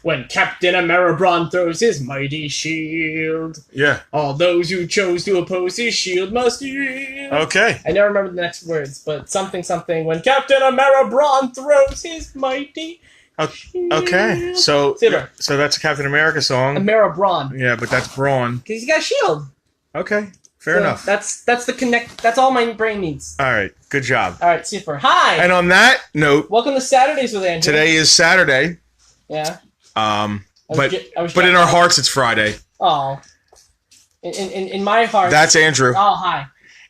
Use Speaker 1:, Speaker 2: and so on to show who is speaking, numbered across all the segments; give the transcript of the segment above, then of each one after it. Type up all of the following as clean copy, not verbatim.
Speaker 1: when Captain Ameribron throws his mighty shield.
Speaker 2: Yeah.
Speaker 1: All those who chose to oppose his shield must yield.
Speaker 2: Okay.
Speaker 1: I never remember the next words, but something when Captain Ameribron throws his mighty shield.
Speaker 2: Okay. So that's a Captain America song.
Speaker 1: Ameribron.
Speaker 2: Yeah, but that's Braun.
Speaker 1: Because he's got a shield.
Speaker 2: Okay. Fair enough.
Speaker 1: That's the connect. That's all my brain needs.
Speaker 2: All right. Good job.
Speaker 1: All right, super. Hi.
Speaker 2: And on that note,
Speaker 1: welcome to Saturdays with Andrew.
Speaker 2: Today is Saturday.
Speaker 1: Yeah.
Speaker 2: But in our hearts, it's Friday.
Speaker 1: Oh. In my heart.
Speaker 2: That's Andrew.
Speaker 1: Oh, hi.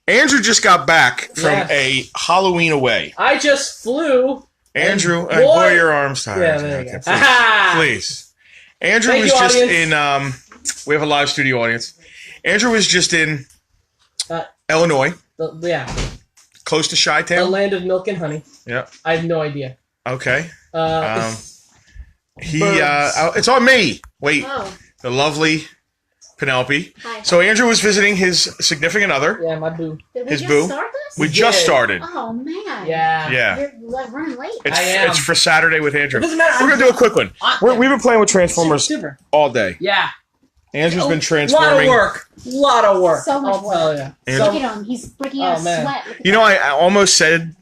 Speaker 2: Andrew just got back from a Halloween away.
Speaker 1: I just flew.
Speaker 2: Andrew, boy, your arm's tired.
Speaker 1: Yeah, there you go.
Speaker 2: Please. Andrew was just in. We have a live studio audience. Andrew was just in Illinois.
Speaker 1: Yeah.
Speaker 2: Close to Chi-Town.
Speaker 1: The land of milk and honey.
Speaker 2: Yeah.
Speaker 1: I have no idea.
Speaker 2: Okay. It's on me. Wait.
Speaker 3: Oh.
Speaker 2: The lovely Penelope.
Speaker 3: Hi.
Speaker 2: So Andrew was visiting his significant other.
Speaker 1: Yeah, my boo.
Speaker 3: Did we
Speaker 2: his
Speaker 3: just
Speaker 2: boo.
Speaker 3: start this?
Speaker 2: We just started.
Speaker 3: Oh, man.
Speaker 1: Yeah.
Speaker 2: Yeah.
Speaker 3: You're like running late.
Speaker 2: It's for Saturday with Andrew.
Speaker 1: It doesn't matter.
Speaker 2: We're going to do a quick one. We've been playing with Transformers all day.
Speaker 1: Yeah.
Speaker 2: Andrew's been transforming.
Speaker 1: Lot of work.
Speaker 3: So much work.
Speaker 1: Oh, yeah.
Speaker 3: Look at him. He's breaking out a sweat.
Speaker 2: You know, I almost said,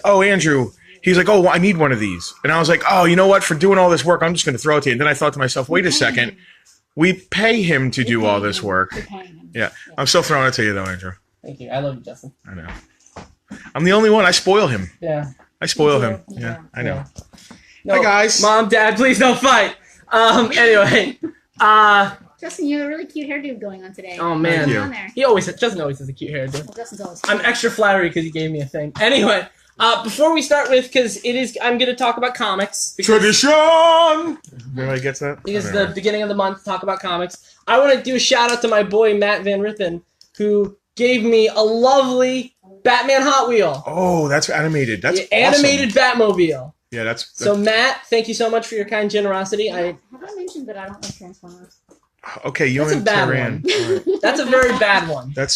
Speaker 2: oh, Andrew. He's like, oh, well, I need one of these. And I was like, oh, you know what? For doing all this work, I'm just going to throw it to you. And then I thought to myself, wait a second. We pay him to do all this work. Yeah. I'm still throwing it to you, though, Andrew.
Speaker 1: Thank you. I love you, Justin.
Speaker 2: I know. I'm the only one. I spoil him.
Speaker 1: Yeah.
Speaker 2: I spoil him. Yeah, I know.
Speaker 1: No,
Speaker 2: hi, guys.
Speaker 1: Mom, Dad, please don't fight. Anyway.
Speaker 3: Justin, you have a really cute hairdo going on today.
Speaker 1: Oh, man. Justin always has a cute hairdo.
Speaker 3: Well, Justin's always cute.
Speaker 1: I'm extra flattery because he gave me a thing. Anyway. Before we start with, I'm going to talk about comics.
Speaker 2: Tradition! Everybody gets that?
Speaker 1: Because it's the beginning of the month to talk about comics. I want to do a shout out to my boy Matt Van Rippen, who gave me a lovely Batman Hot Wheel.
Speaker 2: Oh, that's animated. That's awesome.
Speaker 1: Animated Batmobile.
Speaker 2: Yeah, that's...
Speaker 1: So Matt, thank you so much for your kind generosity.
Speaker 3: Have I mentioned that I don't like Transformers?
Speaker 2: Okay, you and Tyrann.
Speaker 1: Right. That's a very bad one.
Speaker 2: You're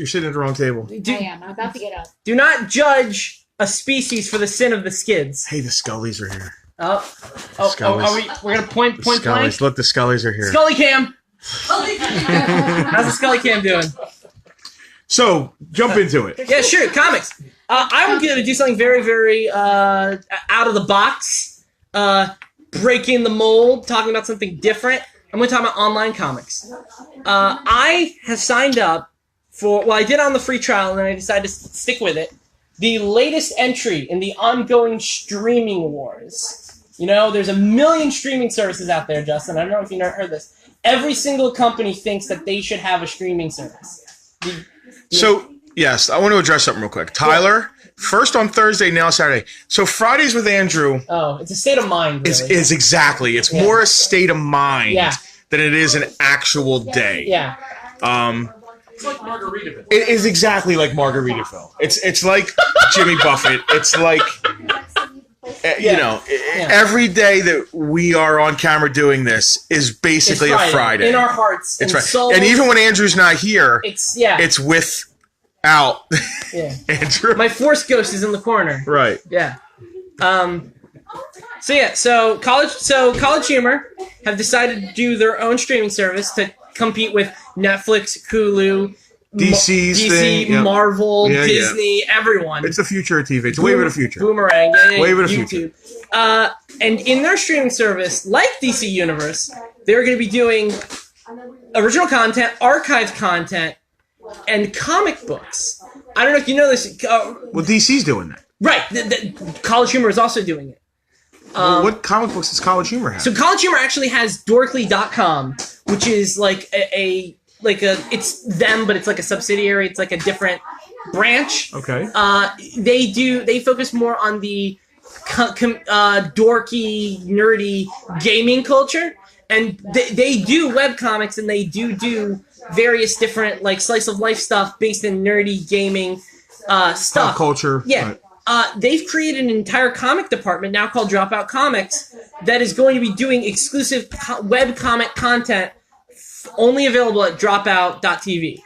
Speaker 2: sitting at the wrong table.
Speaker 3: I am. I'm about to get up.
Speaker 1: Do not judge a species for the sin of the skids.
Speaker 2: Hey, the Scullies are here.
Speaker 1: We're gonna point blank?
Speaker 2: Look, the Scullies are here.
Speaker 1: Scully Cam. How's the Scully Cam doing?
Speaker 2: So jump into it.
Speaker 1: Yeah, sure. Comics. I'm gonna do something very, very out of the box, breaking the mold, talking about something different. I'm gonna talk about online comics. I have signed up for. Well, I did on the free trial, and then I decided to stick with it. The latest entry in the ongoing streaming wars. You know, there's a million streaming services out there, Justin. I don't know if you've heard this. Every single company thinks that they should have a streaming service.
Speaker 2: So, yes, I want to address something real quick. Tyler, first on Thursday, now Saturday. So Fridays with Andrew...
Speaker 1: Oh, it's a state of mind, really.
Speaker 2: Is exactly. It's more a state of mind than it is an actual day.
Speaker 1: Yeah.
Speaker 2: It's like Margaritaville. It is exactly like Margaritaville. It's like Jimmy Buffett. It's like, every day that we are on camera doing this is basically a Friday.
Speaker 1: In our hearts.
Speaker 2: It's right. And even when Andrew's not here, it's without Andrew.
Speaker 1: My Force Ghost is in the corner.
Speaker 2: Right.
Speaker 1: Yeah. So College Humor have decided to do their own streaming service to compete with Netflix, Hulu, DC, Marvel, Disney, everyone.
Speaker 2: It's the future of TV. It's a wave of the future.
Speaker 1: Boomerang,
Speaker 2: wave of the
Speaker 1: YouTube. Future. And in their streaming service, like DC Universe, they're going to be doing original content, archived content, and comic books. I don't know if you know this.
Speaker 2: Well, DC's doing that.
Speaker 1: Right. The College Humor is also doing it.
Speaker 2: What comic books does College Humor have?
Speaker 1: So College Humor actually has Dorkly.com, which is like it's them, but it's like a subsidiary. It's like a different branch.
Speaker 2: Okay.
Speaker 1: They focus more on the dorky, nerdy gaming culture, and they do webcomics, and they do various different like slice of life stuff based in nerdy gaming stuff.
Speaker 2: Pop culture.
Speaker 1: Yeah.
Speaker 2: Right.
Speaker 1: They've created an entire comic department now called Dropout Comics that is going to be doing exclusive webcomic content only available at dropout.tv.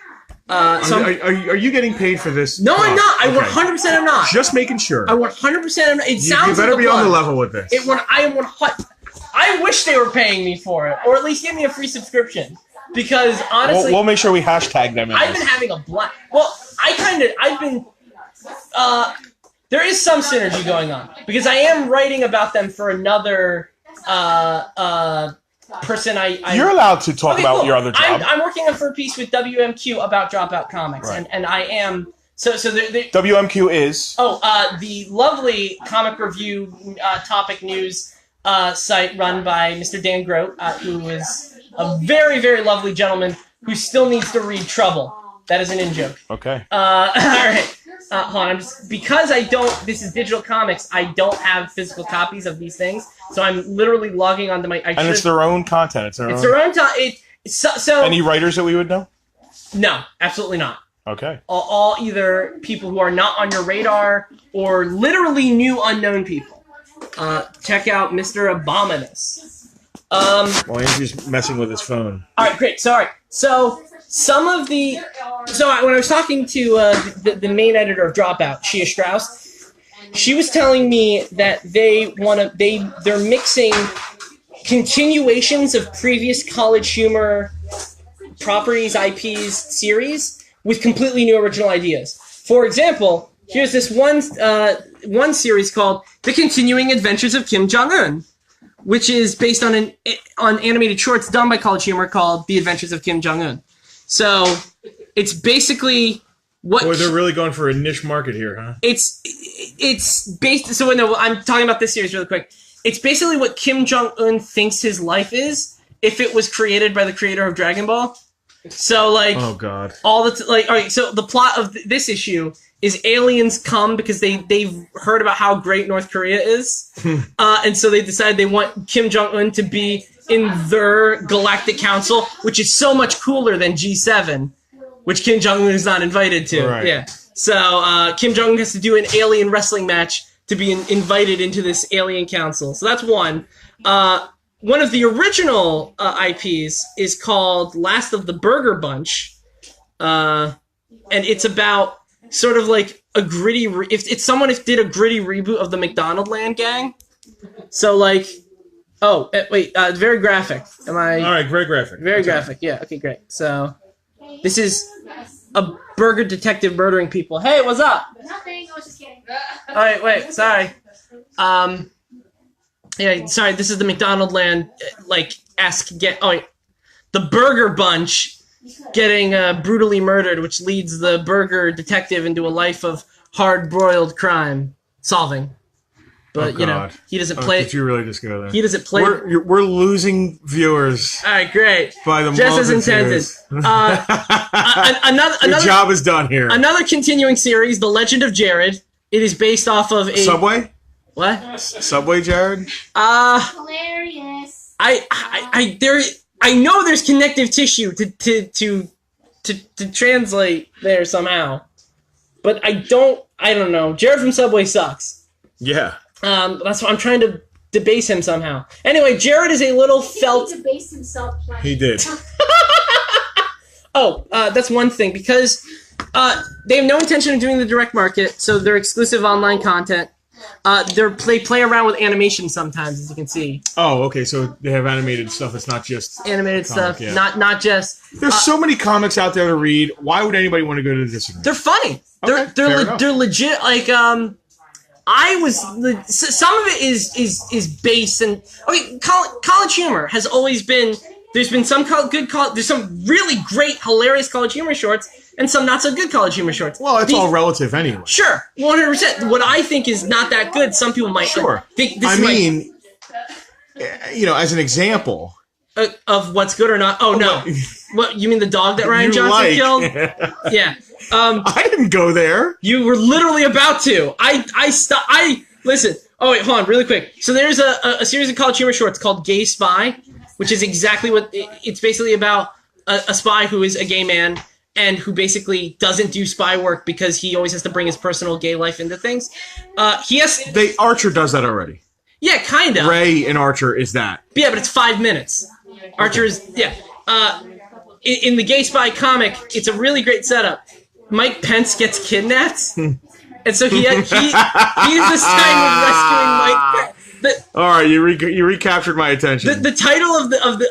Speaker 2: Are you getting paid for this?
Speaker 1: No, I'm not. I 100% am not.
Speaker 2: Just making sure.
Speaker 1: I 100% am not. It sounds
Speaker 2: you better
Speaker 1: like
Speaker 2: be on the level with this.
Speaker 1: I am I wish they were paying me for it, or at least give me a free subscription. Because honestly,
Speaker 2: we'll make sure we hashtag them.
Speaker 1: I've been having a blast. Well, there is some synergy going on because I am writing about them for another person.
Speaker 2: You're allowed to talk about your other job.
Speaker 1: I'm working on for a piece with WMQ about Dropout Comics,
Speaker 2: right.
Speaker 1: and I am. So
Speaker 2: WMQ is
Speaker 1: the lovely comic review topic news site run by Mr. Dan Grote, who is a very, very lovely gentleman who still needs to read Trouble. That is an in-joke.
Speaker 2: Okay.
Speaker 1: All right. Hold on. Because I don't... This is digital comics. I don't have physical copies of these things. So I'm literally logging onto my...
Speaker 2: It's their own content. It's
Speaker 1: their own... So
Speaker 2: any writers that we would know?
Speaker 1: No. Absolutely not.
Speaker 2: Okay.
Speaker 1: All either people who are not on your radar or literally new unknown people. Check out Mr. Abominus.
Speaker 2: Well, Andrew's messing with his phone.
Speaker 1: All right, great. Sorry. So some of the... when I was talking to the main editor of Dropout, Shia Strauss, she was telling me that they're mixing continuations of previous College Humor properties, IPs, series with completely new original ideas. For example, here's this one series called The Continuing Adventures of Kim Jong-un, which is based on animated shorts done by College Humor called The Adventures of Kim Jong-un. So it's basically what...
Speaker 2: Boy, they're really going for a niche market here, huh?
Speaker 1: It's based... So no, I'm talking about this series really quick. It's basically what Kim Jong-un thinks his life is if it was created by the creator of Dragon Ball. So, like...
Speaker 2: Oh, God.
Speaker 1: All right, so the plot of this issue is aliens come because they've heard about how great North Korea is. And so they decide they want Kim Jong-un to be in their galactic council, which is so much cooler than G7, which Kim Jong-un is not invited to.
Speaker 2: Right.
Speaker 1: Yeah. So Kim Jong-un has to do an alien wrestling match to be invited into this alien council. So that's one. One of the original IPs is called Last of the Burger Bunch. And it's about sort of like a gritty... if someone did a gritty reboot of the McDonald Land Gang. So like... Oh, wait, very graphic. Am I...
Speaker 2: All right, very graphic.
Speaker 1: Very graphic, yeah. Okay, great. So, this is a burger detective murdering people. Hey, what's up?
Speaker 3: Nothing. I was just kidding.
Speaker 1: All right, wait, sorry. Yeah, sorry, this is the McDonald Land, the Burger Bunch getting brutally murdered, which leads the burger detective into a life of hard-boiled crime solving. But, he doesn't play...
Speaker 2: Did you really just go there?
Speaker 1: He doesn't play...
Speaker 2: We're losing viewers.
Speaker 1: All right, great.
Speaker 2: By the
Speaker 1: just as intended.
Speaker 2: Your job is done here.
Speaker 1: Another continuing series, The Legend of Jared. It is based off of a...
Speaker 2: Subway?
Speaker 1: What?
Speaker 2: Subway Jared?
Speaker 3: Hilarious.
Speaker 1: I know there's connective tissue to translate there somehow. But I don't know. Jared from Subway sucks.
Speaker 2: Yeah.
Speaker 1: That's why I'm trying to debase him somehow. Anyway, Jared is a little felt...
Speaker 3: He debased himself.
Speaker 2: He did.
Speaker 1: That's one thing, because they have no intention of doing the direct market, so they're exclusive online content. They play around with animation sometimes, as you can see.
Speaker 2: Oh, okay, so they have animated stuff. It's not just
Speaker 1: animated
Speaker 2: comic,
Speaker 1: stuff,
Speaker 2: yeah.
Speaker 1: not just...
Speaker 2: There's so many comics out there to read. Why would anybody want to go to this again?
Speaker 1: They're funny. They're legit, like, some of it is base and... Okay, College Humor has always been... There's been some there's some really great, hilarious College Humor shorts, and some not so good College Humor shorts.
Speaker 2: Well, it's all relative anyway.
Speaker 1: Sure, 100%. What I think is not that good, some people might think this
Speaker 2: as an example...
Speaker 1: of what's good or not. Oh, no. What, you mean the dog that Ryan Johnson killed? Yeah.
Speaker 2: I didn't go there.
Speaker 1: You were literally about to. Listen. Oh, wait, hold on, really quick. So there's a series of College Humor shorts called Gay Spy, which is exactly what... It's basically about a spy who is a gay man and who basically doesn't do spy work because he always has to bring his personal gay life into things.
Speaker 2: Archer does that already.
Speaker 1: Yeah, kind of.
Speaker 2: Ray in Archer is that.
Speaker 1: Yeah, but it's 5 minutes. Archer is... Yeah. In the Gay Spy comic, it's a really great setup. Mike Pence gets kidnapped, and so he is assigned with rescuing Mike Pence.
Speaker 2: All right, you recaptured my attention.
Speaker 1: The title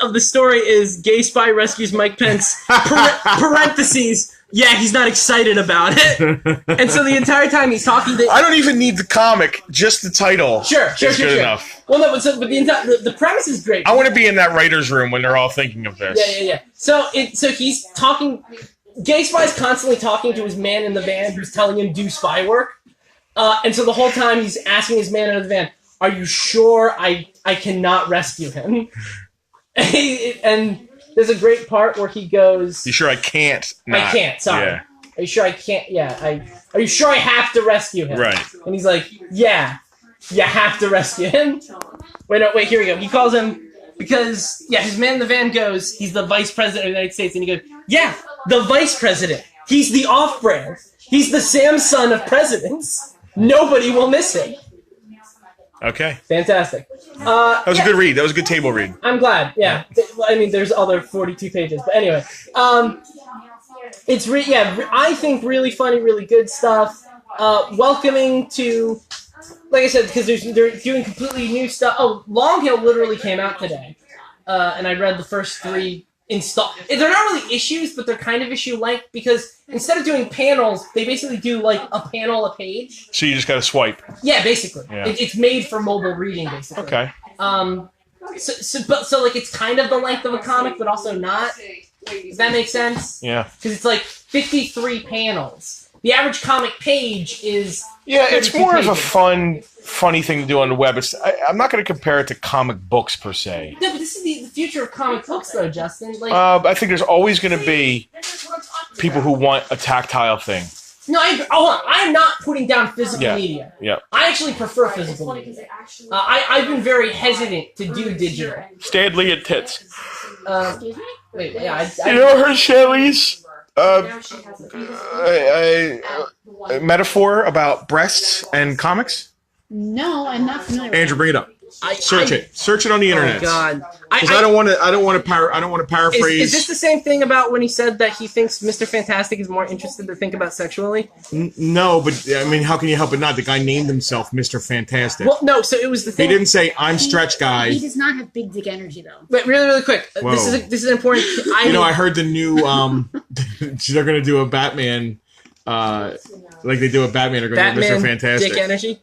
Speaker 1: of the story is "Gay Spy Rescues Mike Pence." Parentheses. Yeah, he's not excited about it, and so the entire time he's talking to.
Speaker 2: I don't even need the comic; just the title.
Speaker 1: Sure.
Speaker 2: Good enough.
Speaker 1: Well, no, but the premise is great.
Speaker 2: I want to be in that writer's room when they're all thinking of this.
Speaker 1: Yeah. So he's talking. Gay Spy's constantly talking to his man in the van, who's telling him do spy work, and so the whole time he's asking his man in the van, "Are you sure I cannot rescue him?" And there's a great part where he goes,
Speaker 2: "You sure I can't? Not.
Speaker 1: I can't. Sorry.
Speaker 2: Yeah.
Speaker 1: Are you sure I can't? Yeah. Are you sure I have to rescue him?"
Speaker 2: Right.
Speaker 1: And he's like, "Yeah, you have to rescue him." Wait. Here we go. He calls him because his man in the van goes, "He's the vice president of the United States," and he goes, "Yeah, the vice president. He's the off-brand. He's the Samsung of presidents. Nobody will miss him."
Speaker 2: Okay.
Speaker 1: Fantastic.
Speaker 2: That was a good read. That was a good table read.
Speaker 1: I'm glad. Yeah. I mean, there's other 42 pages, but anyway, it's I think really funny, really good stuff. Welcoming to, like I said, because they're doing completely new stuff. Oh, Long Hill literally came out today, and I read the first 3 they're not really issues, but they're kind of issue-like, because instead of doing panels, they basically do like a panel a page.
Speaker 2: So you just got to swipe.
Speaker 1: Yeah, basically.
Speaker 2: Yeah.
Speaker 1: It's made for mobile reading, basically.
Speaker 2: Okay.
Speaker 1: So like it's kind of the length of a comic, but also not. Does that make sense?
Speaker 2: Yeah.
Speaker 1: Because it's like 53 panels. The average comic page is.
Speaker 2: Yeah, it's more
Speaker 1: pages.
Speaker 2: of a funny thing to do on the web. I'm not going to compare it to comic books per se.
Speaker 1: No, but this is the future of comic books, though, Justin. Like,
Speaker 2: I think there's always going to be people who want a tactile thing.
Speaker 1: no, I'm not putting down physical media.
Speaker 2: Yeah.
Speaker 1: I actually prefer physical media. I've been very hesitant to do digital.
Speaker 2: Stan Lee and tits.
Speaker 3: Excuse me?
Speaker 1: Wait, yeah,
Speaker 2: You know her Stan Lee's metaphor about breasts and comics?
Speaker 3: No, I'm not familiar.
Speaker 2: Andrew, bring it up. Search it on the internet.
Speaker 1: Oh God!
Speaker 2: Because I don't want to paraphrase.
Speaker 1: Is this the same thing about when he said that he thinks Mr. Fantastic is more interested to think about sexually?
Speaker 2: No, but I mean, how can you help it not? The guy named himself Mr. Fantastic.
Speaker 1: Well, no. So it was the thing.
Speaker 2: He didn't say I'm Stretch Guy.
Speaker 3: He does not have big dick energy, though.
Speaker 1: But really quick.
Speaker 2: Whoa.
Speaker 1: This is important.
Speaker 2: I heard the new. They're going to do a Batman. Like they do a Batman. They're going to do Mr. Fantastic.
Speaker 1: Dick energy.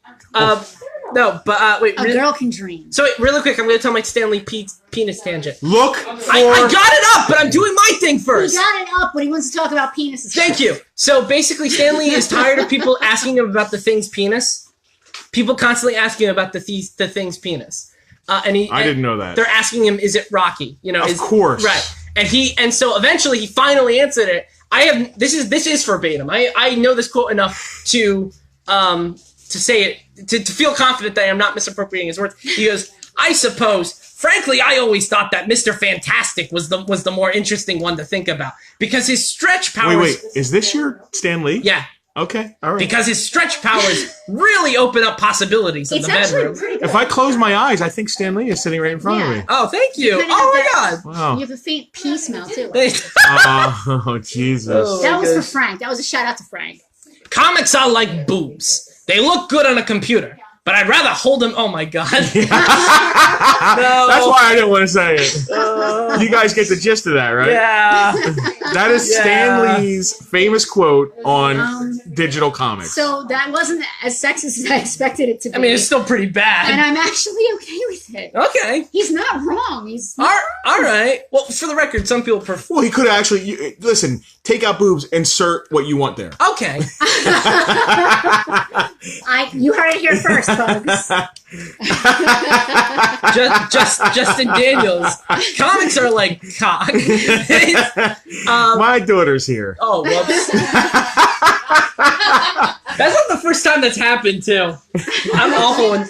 Speaker 1: No, but wait.
Speaker 3: A girl can dream.
Speaker 1: So wait, really quick, I'm going to tell my Stanley penis tangent.
Speaker 2: Look,
Speaker 1: I got it up, but I'm doing my thing first.
Speaker 3: He got it up, but he wants to talk about penises.
Speaker 1: Thank you. So basically, Stanley is tired of people asking him about the Thing's penis. People constantly asking him about the Thing's penis.
Speaker 2: I didn't know that.
Speaker 1: They're asking him, "Is it Rocky?" You know,
Speaker 2: of course,
Speaker 1: right? And so eventually he finally answered it. This is verbatim. I know this quote enough to say it. To feel confident that I'm not misappropriating his words. He goes, "I suppose, frankly, I always thought that Mr. Fantastic was the more interesting one to think about. Because his stretch powers..."
Speaker 2: Wait, is this your Stan Lee?
Speaker 1: Yeah.
Speaker 2: Okay, all right.
Speaker 1: Because his stretch powers really open up possibilities in the bedroom.
Speaker 3: Pretty good.
Speaker 2: If I close my eyes, I think Stan Lee is sitting right in front of me.
Speaker 1: Oh, thank you.
Speaker 3: You kinda
Speaker 1: Oh my
Speaker 3: have
Speaker 1: God.
Speaker 2: Wow.
Speaker 3: You have a faint pea smell, too.
Speaker 2: Oh, Jesus.
Speaker 1: Oh.
Speaker 3: That was for Frank. That was a shout out to Frank.
Speaker 1: Comics are like boobs. They look good on a computer, but I'd rather hold them. Oh my God. No.
Speaker 2: That's why I didn't want to say it. You guys get the gist of that, right?
Speaker 1: Yeah.
Speaker 2: That is Stan Lee's famous quote on digital comics.
Speaker 3: So that wasn't as sexist as I expected it to be.
Speaker 1: I mean, it's still pretty bad.
Speaker 3: And I'm actually okay with it.
Speaker 1: Okay.
Speaker 3: He's not wrong. He's
Speaker 1: All right. Well, for the record, some people prefer.
Speaker 2: Well, he could actually listen. Take out boobs, insert what you want there.
Speaker 1: Okay.
Speaker 3: You heard it here first, folks.
Speaker 1: Justin Daniels. Comics are like cock.
Speaker 2: My daughter's here.
Speaker 1: Oh, whoops. That's not the first time that's happened, too. I'm awful when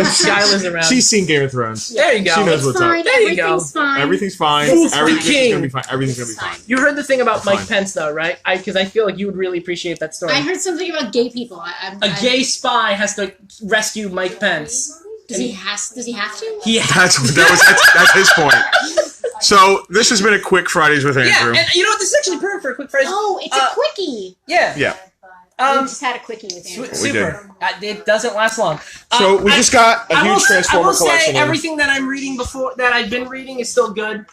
Speaker 1: Skylar's around.
Speaker 2: She's seen Game of Thrones.
Speaker 1: There you go.
Speaker 2: She knows what's
Speaker 3: Fine.
Speaker 2: up.
Speaker 1: There you go.
Speaker 3: Everything's fine.
Speaker 2: Everything's fine.
Speaker 1: Fool's
Speaker 2: Everything's
Speaker 1: king.
Speaker 2: gonna be fine. Everything's gonna be fine.
Speaker 1: You heard the thing about Mike
Speaker 2: Fine.
Speaker 1: Pence, though, right? Because I feel like you would really appreciate that story.
Speaker 3: I heard something about gay people.
Speaker 1: A gay spy has to rescue Mike Pence.
Speaker 3: Does he have to?
Speaker 1: He has
Speaker 2: That's his point. So this has been a quick Fridays with Andrew.
Speaker 1: Yeah, and you know what? This is actually perfect for a quick phrase.
Speaker 3: Oh, it's a quickie.
Speaker 1: Yeah.
Speaker 2: Yeah.
Speaker 3: We just had a quickie with Andrew.
Speaker 1: Super. It doesn't last long.
Speaker 2: So we just got a huge Transformer collection.
Speaker 1: I will say
Speaker 2: in.
Speaker 1: everything that I'm reading that I've been reading is still good.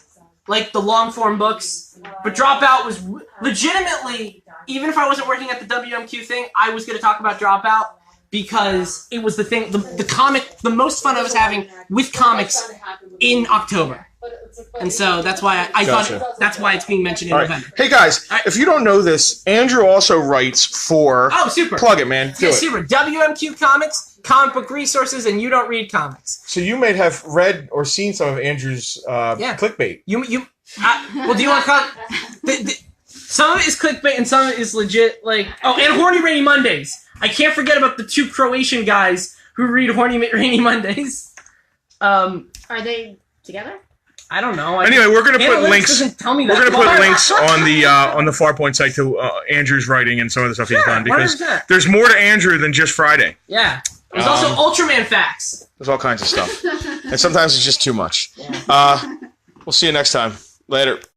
Speaker 1: Like the long form books. But Dropout was legitimately, even if I wasn't working at the WMQ thing, I was going to talk about Dropout because it was the thing, the comic, the most fun I was having with comics in October. And so that's why I thought that's why it's being mentioned in November.
Speaker 2: Hey guys, if you don't know this, Andrew also writes for
Speaker 1: super.
Speaker 2: Plug it, man. Do it.
Speaker 1: Super. WMQ Comics, Comic Book Resources, and You Don't Read Comics.
Speaker 2: So you may have read or seen some of Andrew's clickbait.
Speaker 1: Well, do you want to some of it is clickbait and some of it is legit, like... Oh, and Horny Rainy Mondays. I can't forget about the 2 Croatian guys who read Horny Rainy Mondays.
Speaker 3: Are they together?
Speaker 1: I don't know.
Speaker 2: Anyway, we're gonna put links.
Speaker 1: We're
Speaker 2: gonna put links on the Farpoint site to Andrew's writing and some of the stuff he's done because
Speaker 1: 100%.
Speaker 2: There's more to Andrew than just Friday.
Speaker 1: Yeah, there's also Ultraman facts.
Speaker 2: There's all kinds of stuff, and sometimes it's just too much. We'll see you next time. Later.